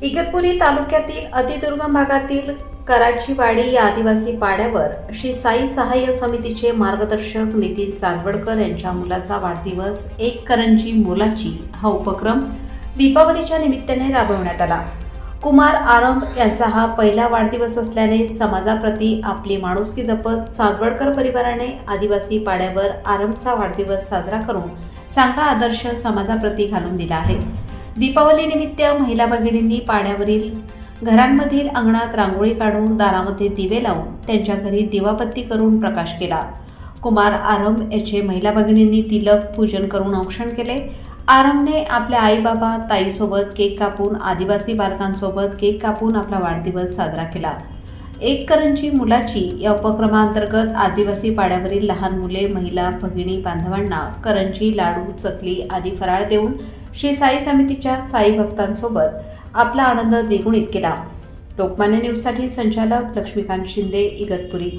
इगतपुरी तालुक्यातील अतिदुर्गम भागातील कराचीवाडी या आदिवासी पाड्यावर श्री साई सहाय्य समितीचे मार्गदर्शक नितीन चांदवडकर यांच्या मुलाचा वाढदिवस एक करंजी मोलाची हा उपक्रम दीपावलीच्या निमित्ताने राबवण्यात आला। कुमार आरंभ यांचा हा पहिला वाढदिवस असल्याने समाजाप्रती आपली माणुसकी जपत चांदवडकर परिवाराने आदिवासी पाड्यावर आरंभचा वाढदिवस साजरा करून चांगला आदर्श समाजाप्रती घालून दिला आहे। दीपावली निमित्त महिला भगिनींनी पाड्यावरील घरांमधील अंगणात रांगोळी काढून दारामध्ये दिवे लावून त्यांच्या घरी दिवाबत्ती करून प्रकाश केला। कुमार आरंभ याचे महिला भगिनींनी तिलक पूजन करून औक्षण केले। आरंभने आपल्या आई बाबा ताईसोबत केक कापून आदिवासी बालकांसोबत केक कापून आपला वाढदिवस साजरा केला। एक करंजी मुलाची या उपक्रमांतर्गत आदिवासी पाड्यावरील लहान मुले महिला भगिनी बांधवांना करंजी लाडू चकली आदी फराळ देऊन श्री साई समितीच्या साई भक्तांसोबत आपला आनंद द्विगुणित केला। लोकमान्य न्यूजसाठी संचालक लक्ष्मीकांत शिंदे, इगतपुरी।